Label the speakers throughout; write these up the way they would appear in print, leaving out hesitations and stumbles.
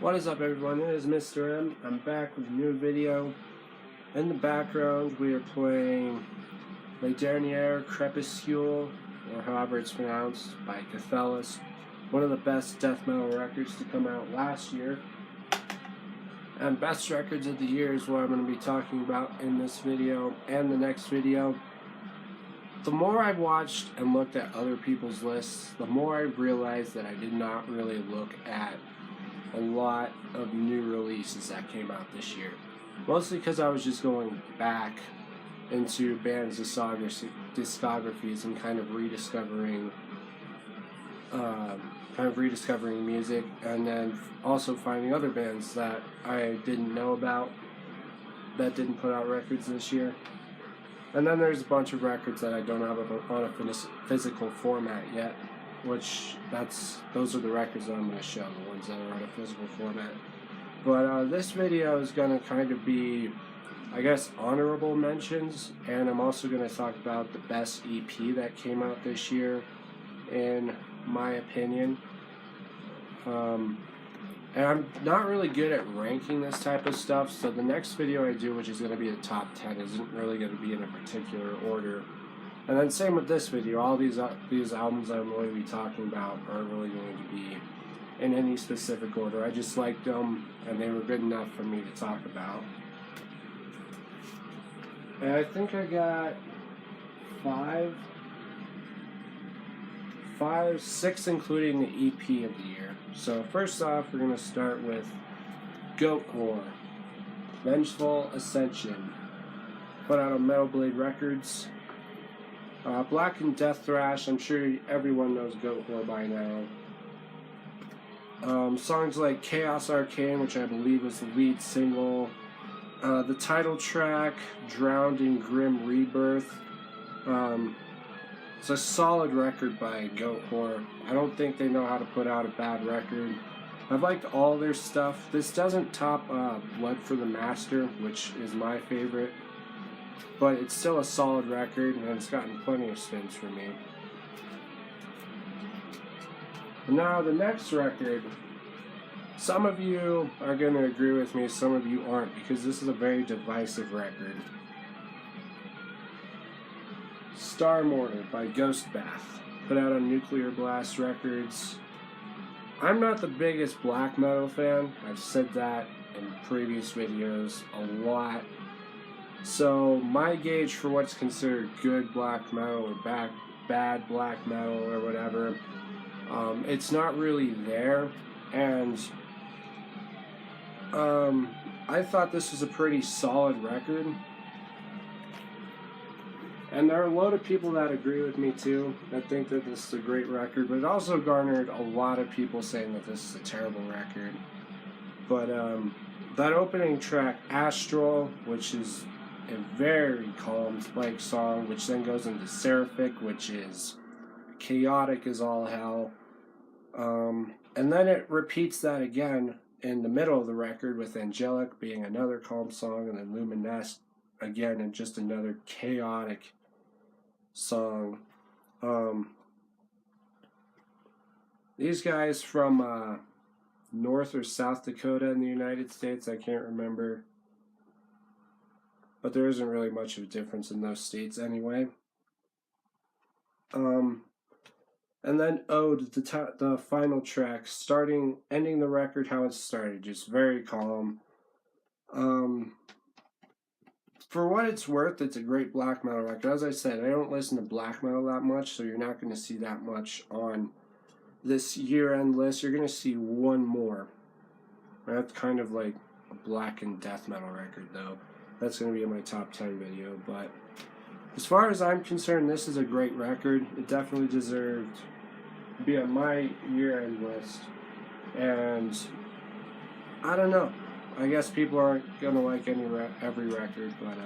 Speaker 1: What is up, everyone? It is Mr. M. I'm back with a new video. In the background we are playing Le Dernier Crepuscule, or however it's pronounced, by Cathelus. One of the best death metal records to come out last year. And best records of the year is what I'm going to be talking about in this video and the next video. The more I've watched and looked at other people's lists, the more I realized that I did not really look at a lot of new releases that came out this year. Mostly because I was just going back into bands' discographies and kind of rediscovering music, and then also finding other bands that I didn't know about that didn't put out records this year. And then there's a bunch of records that I don't have on a physical format yet, which those are the records that I'm going to show, the ones that are on a physical format. But this video is going to kind of be, I guess, honorable mentions, and I'm also going to talk about the best EP that came out this year, in my opinion. And I'm not really good at ranking this type of stuff, so the next video I do, which is going to be the top 10, isn't really going to be in a particular order. And then same with this video, all these albums I'm going to be talking about aren't really going to be in any specific order. I just liked them, and they were good enough for me to talk about. And I think I got six including the EP of the year. So first off, we're going to start with Goatwhore, Vengeful Ascension, put out on Metal Blade Records. Black and Death Thrash, I'm sure everyone knows Goatwhore by now. Songs like Chaos Arcane, which I believe was the lead single. The title track, Drowned in Grim Rebirth. It's a solid record by Goatwhore. I don't think they know how to put out a bad record. I've liked all their stuff. This doesn't top Blood for the Master, which is my favorite. But it's still a solid record, and it's gotten plenty of spins for me. And now the next record, some of you are going to agree with me, some of you aren't, because this is a very divisive record. Star Mortar by Ghostbath, put out on Nuclear Blast Records. I'm not the biggest black metal fan. I've said that in previous videos a lot. So my gauge for what's considered good black metal or bad black metal or whatever, it's not really there. And I thought this was a pretty solid record. And there are a load of people that agree with me too, that think that this is a great record, but it also garnered a lot of people saying that this is a terrible record. But that opening track, Astral, which is a very calm Spike song, which then goes into Seraphic, which is chaotic as all hell. And then it repeats that again in the middle of the record, with Angelic being another calm song, and then Luminesce again, and just another chaotic song. These guys from North or South Dakota in the United States, I can't remember, but there isn't really much of a difference in those states anyway. And then Ode, the final track, ending the record how it started, just very calm. For what it's worth, it's a great black metal record. As I said, I don't listen to black metal that much, so you're not going to see that much on this year-end list. You're going to see one more. That's kind of like a black and death metal record, though. That's going to be in my top 10 video. But as far as I'm concerned, this is a great record. It definitely deserved to be on my year-end list. And I don't know. I guess people aren't going to like every record, but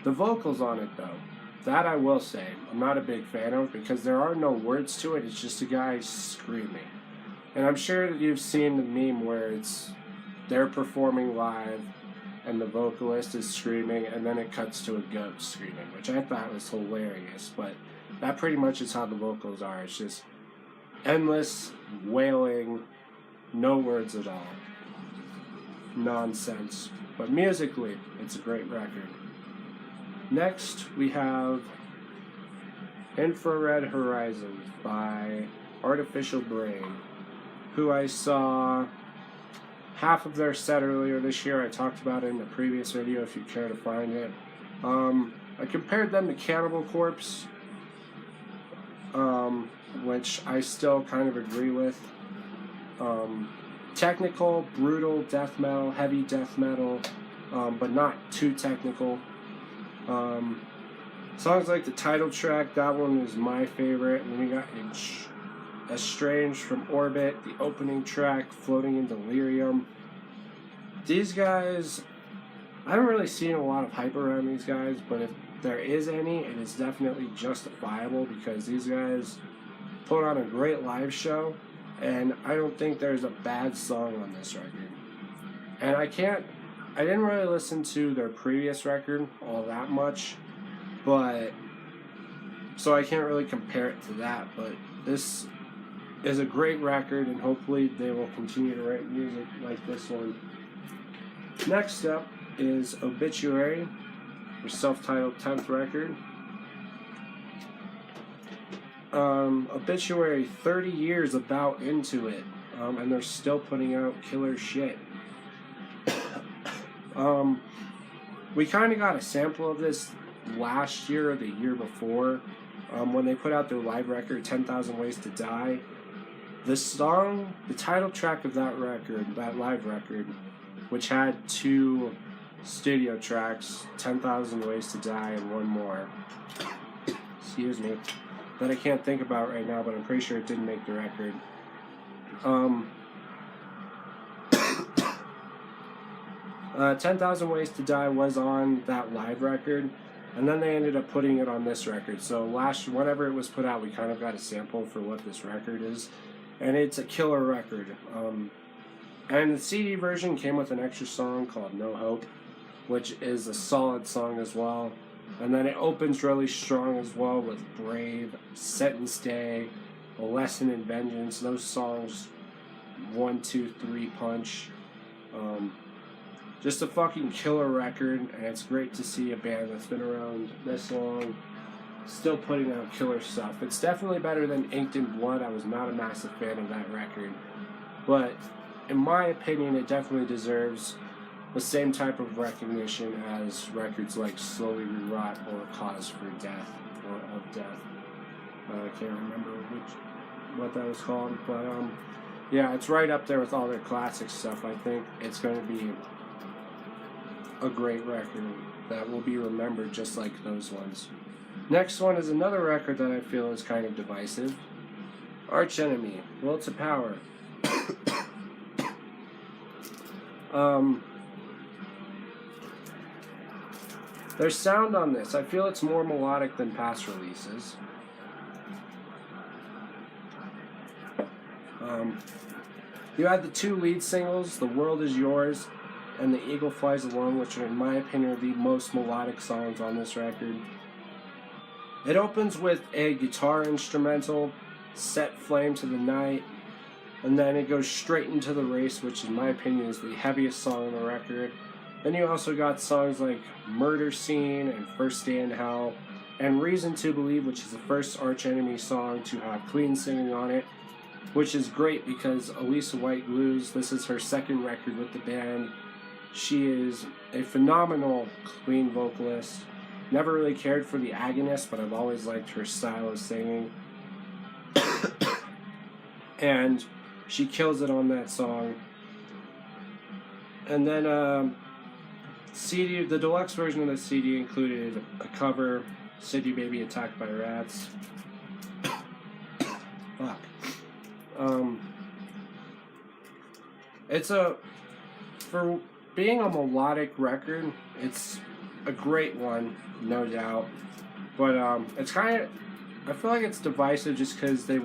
Speaker 1: the vocals on it, though, that I will say, I'm not a big fan of, because there are no words to it. It's just a guy screaming. And I'm sure that you've seen the meme where they're performing live, and the vocalist is screaming, and then it cuts to a goat screaming, which I thought was hilarious, but that pretty much is how the vocals are. It's just endless wailing No words at all. Nonsense. But musically, it's a great record. Next, we have Infrared Horizon by Artificial Brain, who I saw half of their set earlier this year. I talked about it in the previous video if you care to find it. I compared them to Cannibal Corpse, which I still kind of agree with. Technical, brutal death metal, heavy death metal, but not too technical. Songs like the title track, that one is my favorite. And then we got Estranged from Orbit, the opening track, Floating in Delirium. These guys, I haven't really seen a lot of hype around these guys, but if there is any, it is definitely justifiable because these guys put on a great live show, and I don't think there's a bad song on this record. And I didn't really listen to their previous record all that much, so I can't really compare it to that, but this is a great record, and hopefully they will continue to write music like this one. Next up is Obituary, their self-titled 10th record. Obituary, 30 years about into it, and they're still putting out killer shit. We kind of got a sample of this last year or the year before, when they put out their live record, 10,000 Ways to Die. The song, the title track of that record, that live record, which had 2 studio tracks, 10,000 Ways to Die and one more, excuse me, that I can't think about right now, but I'm pretty sure it didn't make the record. 10,000 Ways to Die was on that live record, and then they ended up putting it on this record. So whenever it was put out, we kind of got a sample for what this record is, and it's a killer record. And the CD version came with an extra song called No Hope, which is a solid song as well. And then it opens really strong as well with Brave, Sentence Day, A Lesson in Vengeance. Those songs, 1, 2, 3 punch. Just a fucking killer record, and it's great to see a band that's been around this long still putting out killer stuff. It's definitely better than Inked in Blood. I was not a massive fan of that record, but in my opinion, it definitely deserves the same type of recognition as records like Slowly Rot or Cause for Death or Of Death. I can't remember what that was called, but yeah, it's right up there with all their classic stuff. I think it's going to be a great record that will be remembered just like those ones. Next one is another record that I feel is kind of divisive. Arch Enemy, Will to Power. Their sound on this, I feel it's more melodic than past releases. You had the 2 lead singles, The World Is Yours and The Eagle Flies Alone, which are, in my opinion, are the most melodic songs on this record. It opens with a guitar instrumental, Set Flame to the Night, and then it goes straight into The Race, which in my opinion is the heaviest song on the record. Then you also got songs like Murder Scene and First Day in Hell, and Reason to Believe, which is the first Arch Enemy song to have clean singing on it, which is great because Elisa White-Glues, this is her second record with the band. She is a phenomenal clean vocalist. Never really cared for the Agonist, but I've always liked her style of singing. And she kills it on that song. And then the deluxe version of the CD included a cover, City Baby Attacked by Rats. Fuck. For being a melodic record, it's a great one, no doubt. But it's kind of, I feel like it's divisive just because the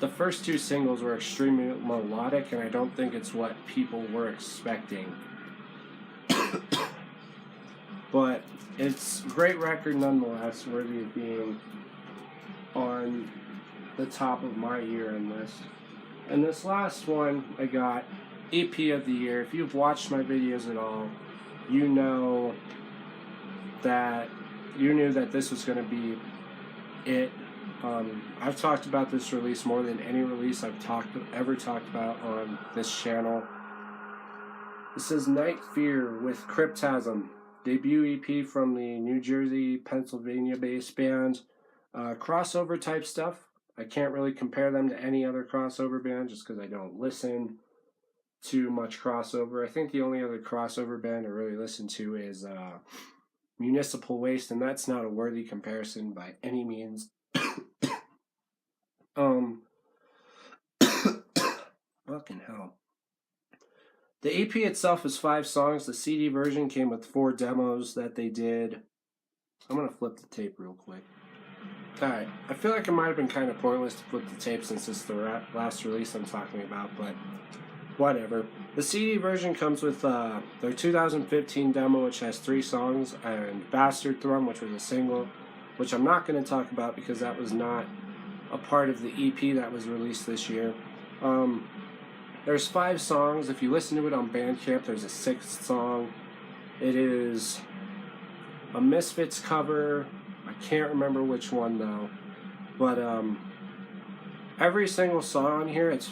Speaker 1: first 2 singles were extremely melodic, and I don't think it's what people were expecting. But it's a great record nonetheless, worthy of being on the top of my year-end list. And this last one I got EP of the year. If you've watched my videos at all, you know that you knew that this was going to be it. I've talked about this release more than any release I've ever talked about on this channel. This is Night Fear with Cryptasm, debut EP from the New Jersey, Pennsylvania-based band. Crossover type stuff. I can't really compare them to any other crossover band just because I don't listen to much crossover. I think the only other crossover band I really listen to is Municipal Waste, and that's not a worthy comparison by any means. Fucking hell. The EP itself is 5 songs. The CD version came with 4 demos that they did. I'm gonna flip the tape real quick. Alright, I feel like it might have been kind of pointless to flip the tape since it's the last release I'm talking about, but whatever. The CD version comes with their 2015 demo, which has 3 songs, and Bastard Thrum, which was a single, which I'm not going to talk about because that was not a part of the EP that was released this year. There's 5 songs. If you listen to it on Bandcamp, there's a 6th song. It is a Misfits cover. I can't remember which one though, but every single song on here, it's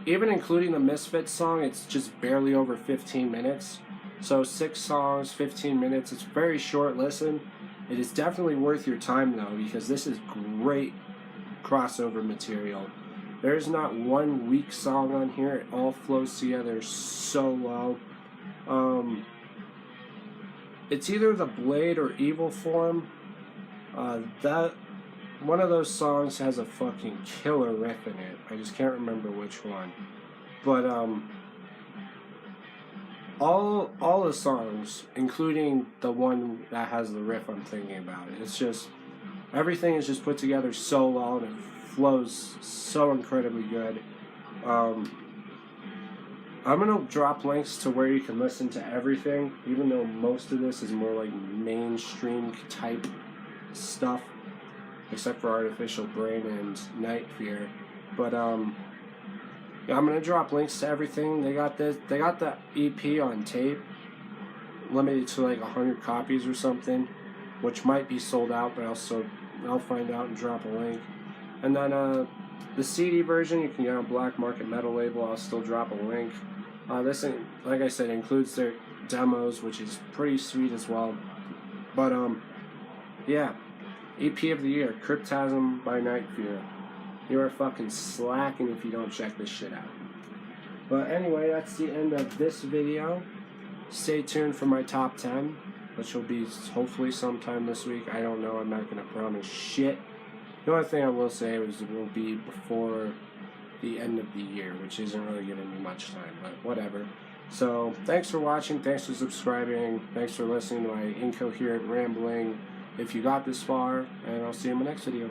Speaker 1: even including the Misfits song, it's just barely over 15 minutes. So 6 songs, 15 minutes. It's very short listen. It is definitely worth your time though, because this is great crossover material. There's not one weak song on here. It all flows together so well. It's either The Blade or Evil Form. That one of those songs has a fucking killer riff in it. I just can't remember which one. But all the songs, including the one that has the riff I'm thinking about, it's just everything is just put together so well and it flows so incredibly good. I'm going to drop links to where you can listen to everything, even though most of this is more like mainstream type stuff, except for Artificial Brain and Night Fear. But yeah, I'm going to drop links to everything. They got the EP on tape, limited to like 100 copies or something, which might be sold out, but I'll find out and drop a link. And then the CD version you can get on Black Market Metal label. I'll still drop a link. This, like I said, includes their demos, which is pretty sweet as well. But yeah, EP of the year, Cryptasm by Night Fear. You are fucking slacking if you don't check this shit out. But anyway, that's the end of this video. Stay tuned for my top 10, which will be hopefully sometime this week. I don't know. I'm not gonna promise shit. The only thing I will say is it will be before the end of the year, which isn't really giving me much time, but whatever. So, thanks for watching, thanks for subscribing, thanks for listening to my incoherent rambling, if you got this far, and I'll see you in my next video.